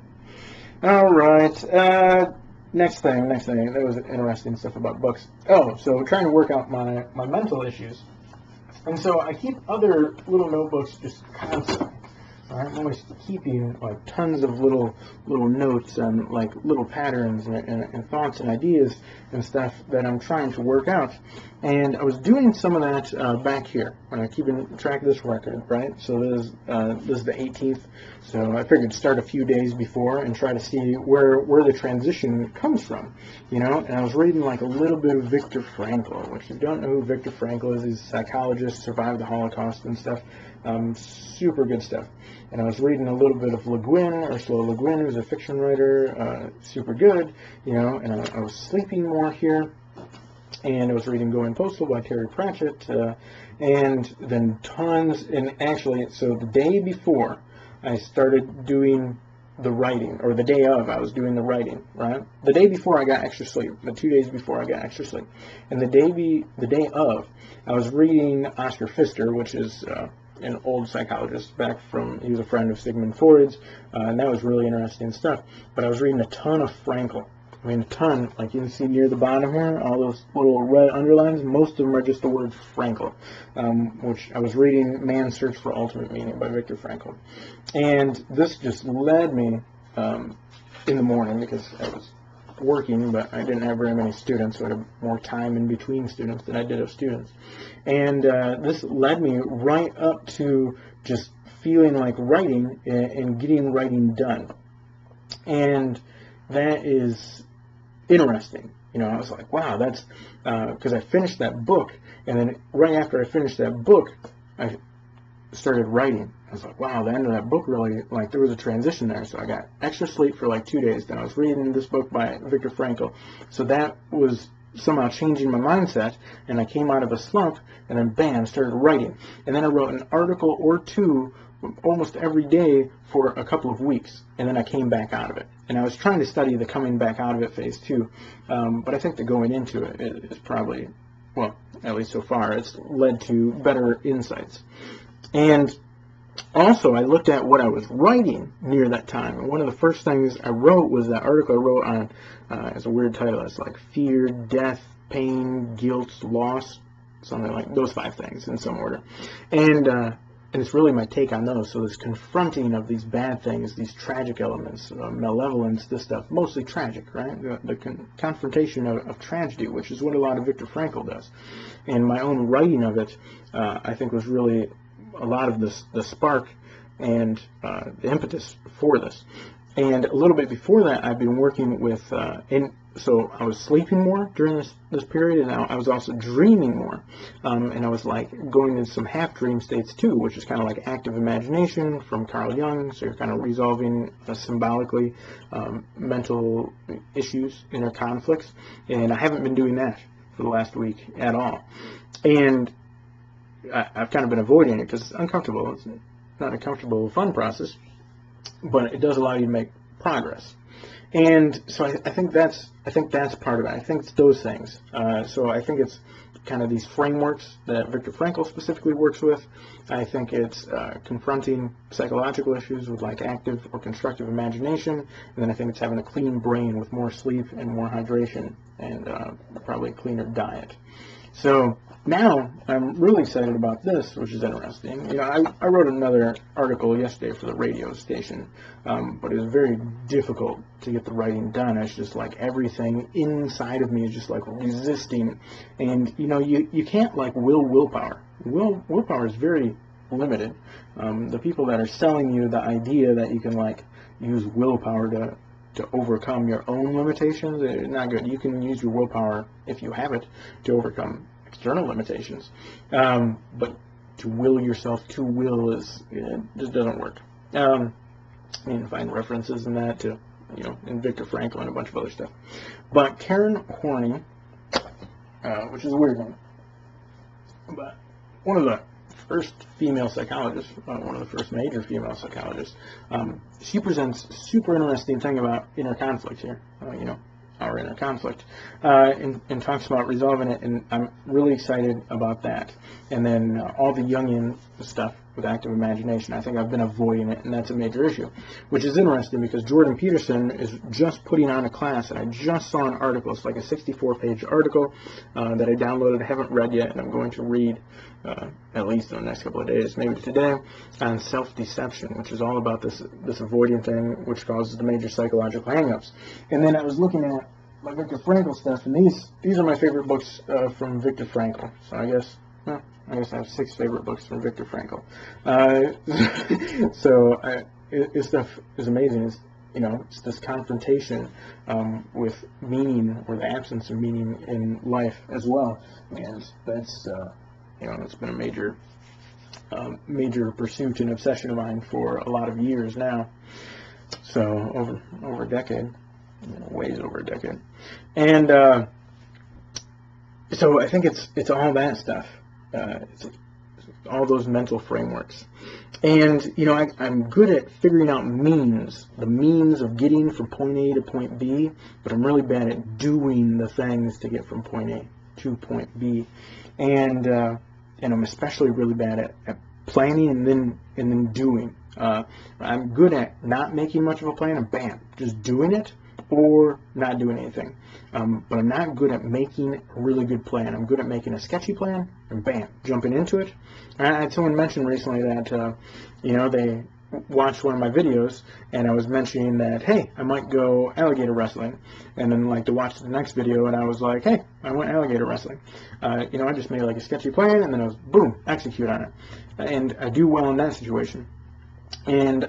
All right. Next thing, that was interesting stuff about books. Oh, so trying to work out my mental issues. And so I keep other little notebooks just constantly. I'm always keeping like tons of little notes and like little patterns and thoughts and ideas and stuff that I'm trying to work out. And I was doing some of that back here when I'm keeping track of this record, right? So this is the 18th. So I figured start a few days before and try to see where the transition comes from, And I was reading like a little bit of Viktor Frankl, which if you don't know who Viktor Frankl is, he's a psychologist, survived the Holocaust and stuff. Super good stuff. And I was reading a little bit of Le Guin, Ursula Le Guin, who's a fiction writer, super good, and I was sleeping more here. And I was reading Going Postal by Terry Pratchett, and then tons, and actually, so the day before I started doing the writing, or the day of, I was doing the writing, right? The day before I got extra sleep, the 2 days before I got extra sleep. And the day of, I was reading Oscar Pfister, which is an old psychologist he was a friend of Sigmund Freud's, and that was really interesting stuff. But I was reading a ton of Frankl. I mean, a ton, like you can see near the bottom here, all those little red underlines, most of them are just the word Frankl, which I was reading Man's Search for Ultimate Meaning by Viktor Frankl. And this just led me in the morning, because I was working, but I didn't have very many students, so I had more time in between students than I did of students. And this led me right up to just feeling like writing and getting writing done. And that is interesting. I was like, wow, that's because I finished that book, and then right after I finished that book, I started writing. I was like, wow, the end of that book really, like, there was a transition there. So I got extra sleep for like 2 days. Then I was reading this book by Viktor Frankl. So that was somehow changing my mindset, and I came out of a slump, and then bam, started writing. And then I wrote an article or two almost every day for a couple of weeks, and then I came back out of it. And I was trying to study the coming back out of it phase too, but I think the going into it is probably, well, at least so far, it's led to better insights. And also, I looked at what I was writing near that time, and one of the first things I wrote was that article I wrote on, it's a weird title, it's like fear, death, pain, guilt, loss, something like those 5 things in some order. And it's really my take on those. So this confronting of these bad things, these tragic elements, malevolence, this stuff, mostly tragic, right? The confrontation of tragedy, which is what a lot of Viktor Frankl does. And my own writing of it, I think, was really a lot of the spark and the impetus for this. And a little bit before that, I've been working with, so I was sleeping more during this period, and I was also dreaming more. And I was like going into some half dream states too, which is kind of like active imagination from Carl Jung. So you're kind of resolving symbolically mental issues, inner conflicts. And I haven't been doing that for the last week at all. And I've kind of been avoiding it because it's uncomfortable. It's not a comfortable, fun process, but it does allow you to make progress. And so I think that's part of it. I think it's those things. So I think it's kind of these frameworks that Viktor Frankl specifically works with. I think it's confronting psychological issues with like active or constructive imagination. And then I think it's having a clean brain with more sleep and more hydration and probably a cleaner diet. So now I'm really excited about this, which is interesting. You know, I wrote another article yesterday for the radio station, but it was very difficult to get the writing done. It's just like everything inside of me is just like resisting. And, you know, you can't like willpower. Willpower is very limited. The people that are selling you the idea that you can like use willpower to overcome your own limitations, it's not good. You can use your willpower, if you have it, to overcome external limitations. But to will yourself to will it just doesn't work. You can find references in that to, you know, in Viktor Frankl and a bunch of other stuff. But Karen Horney, which is a weird name, but one of the first female psychologists, one of the first major female psychologists, she presents a super interesting thing about inner conflict here, you know, our inner conflict, and talks about resolving it, and I'm really excited about that. And then all the Jungian stuff with active imagination, I think I've been avoiding it, and that's a major issue, which is interesting because Jordan Peterson is just putting on a class, and I just saw an article. It's like a 64-page article that I downloaded. I haven't read yet, and I'm going to read at least in the next couple of days, maybe today, on self-deception, which is all about this avoiding thing, which causes the major psychological hang-ups. And then I was looking at my Viktor Frankl stuff, and these are my favorite books from Viktor Frankl. So I guess I have 6 favorite books from Viktor Frankl. So his stuff is amazing. It's, you know, it's this confrontation with meaning, or the absence of meaning in life as well, and that's you know, it's been a major pursuit and obsession of mine for a lot of years now. So over a decade, you know, ways over a decade, and so I think it's all that stuff. It's all those mental frameworks. And, you know, I'm good at figuring out the means of getting from point A to point B, but I'm really bad at doing the things to get from point A to point B. And I'm especially really bad at planning and then doing. I'm good at not making much of a plan and bam, just doing it, or not doing anything. But I'm not good at making a really good plan. I'm good at making a sketchy plan and bam, jumping into it. I had someone mention recently that, you know, they watched one of my videos and I was mentioning that, hey, I might go alligator wrestling. And then like to watch the next video and I was like, hey, I went alligator wrestling. You know, I just made like a sketchy plan and then I was, boom, execute on it. And I do well in that situation. And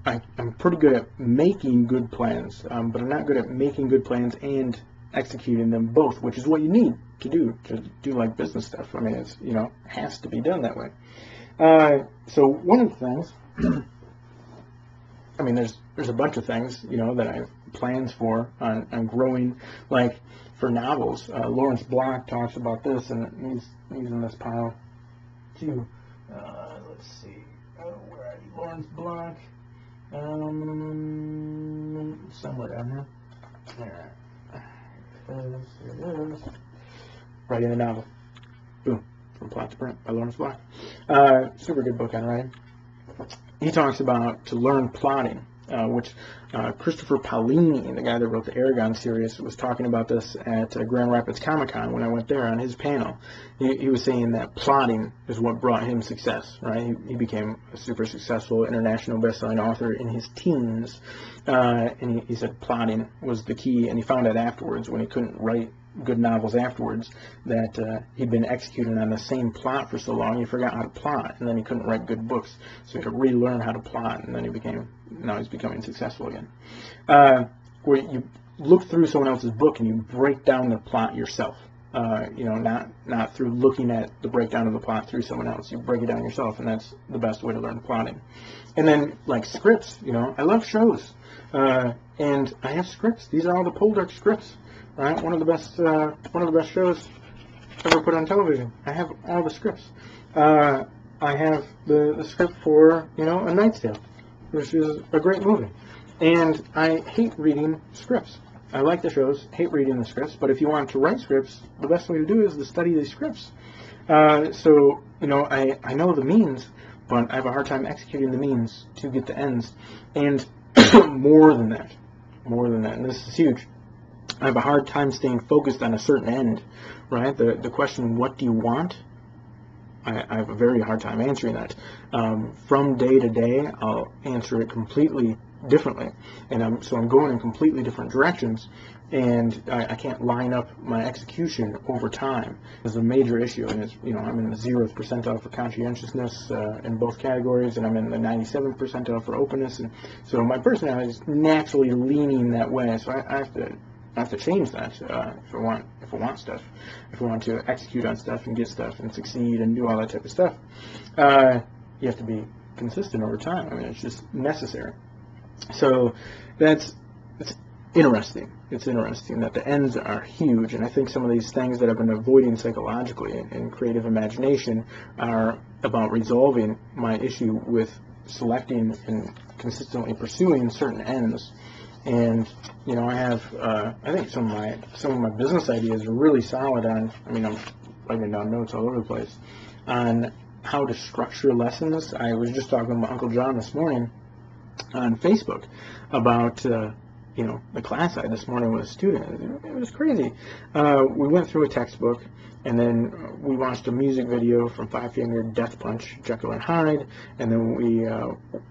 I'm pretty good at making good plans, but I'm not good at making good plans and executing them both, which is what you need to do like business stuff. I mean, it's, you know, has to be done that way. So one of the things, I mean, there's a bunch of things, you know, that I have plans for on growing, like for novels. Lawrence Block talks about this, and he's in this pile too. Let's see, where are you, Lawrence Block? Somewhere down here. There it is. Writing the novel. Boom. From Plot to Print by Lawrence Block. Super good book on writing. He talks about to learn plotting, which Christopher Paolini, the guy that wrote the Aragon series, was talking about this at Grand Rapids Comic-Con when I went there on his panel. He was saying that plotting is what brought him success, right? He became a super successful international best-selling author in his teens, and he said plotting was the key, and he found out afterwards when he couldn't write good novels afterwards, that he'd been executing on the same plot for so long he forgot how to plot, and then he couldn't write good books, so he had to relearn how to plot, and then now he's becoming successful again. Where you look through someone else's book and you break down the plot yourself. Not through looking at the breakdown of the plot through someone else. You break it down yourself, and that's the best way to learn plotting. And then, like scripts, I love shows, and I have scripts. These are all the Poldark scripts, right? One of the best shows ever put on television. I have all the scripts. I have the script for, A Knight's Tale, which is a great movie. And I hate reading scripts. I like the shows, hate reading the scripts, but if you want to write scripts, the best way to do it is to study these scripts. I know the means, but I have a hard time executing the means to get the ends. And more than that, and this is huge, I have a hard time staying focused on a certain end, right? The question, what do you want? I have a very hard time answering that. From day to day, I'll answer it completely differently, and so I'm going in completely different directions, and I can't line up my execution over time. There's a major issue, and it's, I'm in the 0th percentile for conscientiousness in both categories, and I'm in the 97th percentile for openness, and so my personality is naturally leaning that way. So I have to change that if I want to execute on stuff and get stuff and succeed and do all that type of stuff. You have to be consistent over time. I mean, it's just necessary. So it's interesting. It's interesting that the ends are huge, and I think some of these things that I've been avoiding psychologically in creative imagination are about resolving my issue with selecting and consistently pursuing certain ends. And I have I think some of my business ideas are really solid on. I'm writing down notes all over the place on how to structure lessons. I was just talking with Uncle John this morning on Facebook about the class I had this morning with a student. It was crazy. We went through a textbook, and then we watched a music video from Five Finger Death Punch, Jekyll and Hyde, and then we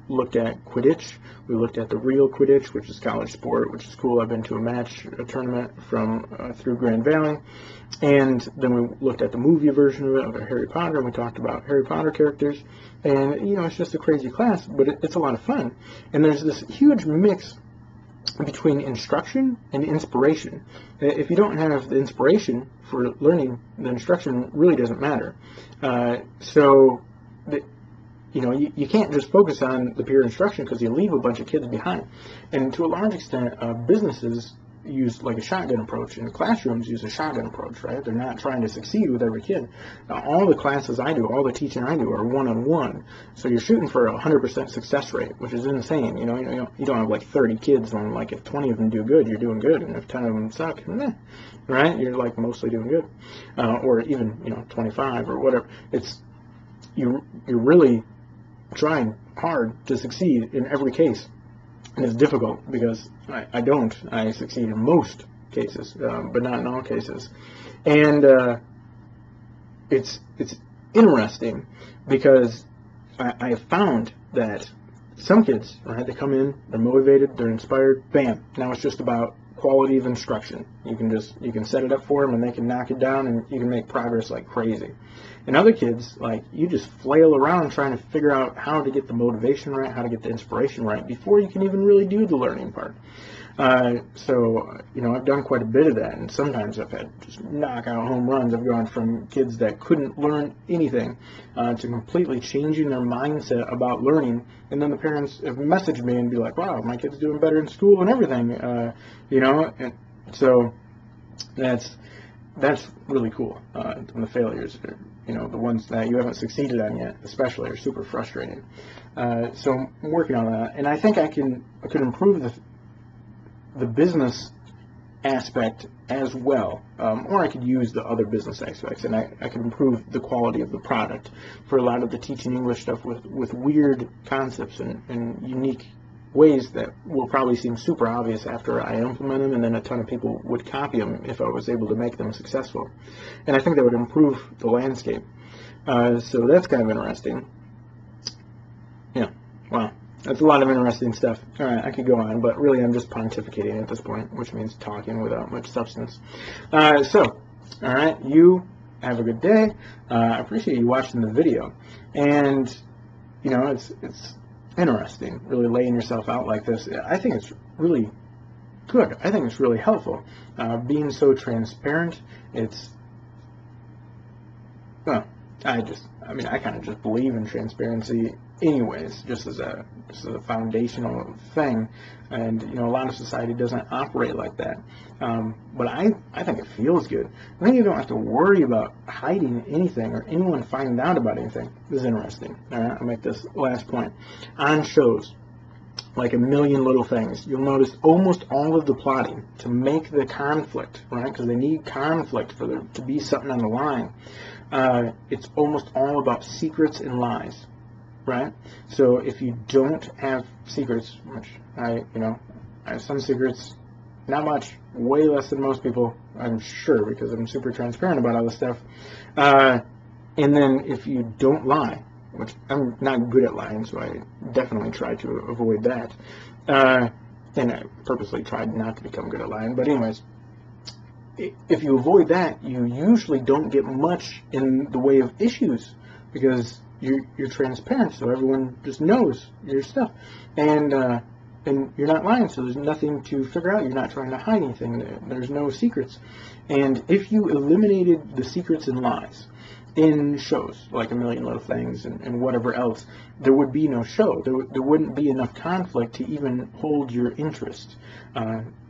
looked at Quidditch. We looked at the real Quidditch, which is college sport, which is cool. I've been to a tournament through Grand Valley. And then we looked at the movie version of Harry Potter, and we talked about Harry Potter characters. And, it's just a crazy class, but it's a lot of fun. And there's this huge mix between instruction and inspiration. If you don't have the inspiration for learning, the instruction really doesn't matter. You can't just focus on the pure instruction because you leave a bunch of kids behind. And to a large extent, businesses use like a shotgun approach, and classrooms use a shotgun approach, right? They're not trying to succeed with every kid. All the classes I do, all the teaching I do are one-on-one. So you're shooting for a 100% success rate, which is insane. You don't have like 30 kids, and like if 20 of them do good, you're doing good, and if 10 of them suck, right? You're like mostly doing good, or even 25 or whatever. You're really trying hard to succeed in every case. And it's difficult because I succeed in most cases, but not in all cases. And it's interesting because I have found that some kids, right, they come in, they're motivated, they're inspired, bam, now it's just about quality of instruction. You can set it up for them, and they can knock it down, and you can make progress like crazy. And other kids, like, you just flail around trying to figure out how to get the motivation right, how to get the inspiration right before you can even really do the learning part. I've done quite a bit of that, and sometimes I've had just knockout home runs. I've gone from kids that couldn't learn anything to completely changing their mindset about learning, and then the parents have messaged me and be like, wow, my kid's doing better in school and everything, and so that's really cool. And the failures, the ones that you haven't succeeded on yet, especially, are super frustrating. So I'm working on that, and I think I could improve the business aspect as well, or I could use the other business aspects, and I could improve the quality of the product for a lot of the teaching English stuff with weird concepts and unique ways that will probably seem super obvious after I implement them, and then a ton of people would copy them if I was able to make them successful. And I think that would improve the landscape. So that's kind of interesting. Yeah, wow. That's a lot of interesting stuff. All right, I could go on, but really I'm just pontificating at this point, which means talking without much substance. All right, you have a good day. I appreciate you watching the video. And, it's interesting, really laying yourself out like this. I think it's really good. I think it's really helpful. Being so transparent, I kind of just believe in transparency anyways, just as a foundational thing. And, a lot of society doesn't operate like that. But I think it feels good. I think you don't have to worry about hiding anything or anyone finding out about anything. This is interesting. All right, I'll make this last point. On shows like A Million Little Things, you'll notice almost all of the plotting to make the conflict, right? Because they need conflict for there to be something on the line. It's almost all about secrets and lies, right? So if you don't have secrets, which I have some secrets, not much, way less than most people, I'm sure, because I'm super transparent about all this stuff. And then if you don't lie, which I'm not good at lying, so I definitely try to avoid that. And I purposely tried not to become good at lying. But anyways, if you avoid that, you usually don't get much in the way of issues because you're transparent, so everyone just knows your stuff. And you're not lying, so there's nothing to figure out. You're not trying to hide anything. There's no secrets. And if you eliminated the secrets and lies in shows like A Million Little Things and whatever else, there would be no show. There wouldn't be enough conflict to even hold your interest.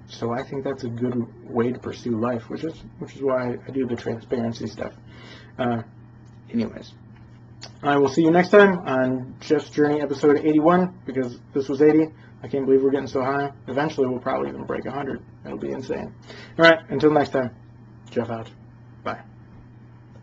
So I think that's a good way to pursue life, which is why I do the transparency stuff. Anyways, I will see you next time on Jeff's Journey, episode 81, because this was 80. I can't believe we're getting so high. Eventually, we'll probably even break 100. It'll be insane. All right, until next time, Jeff out.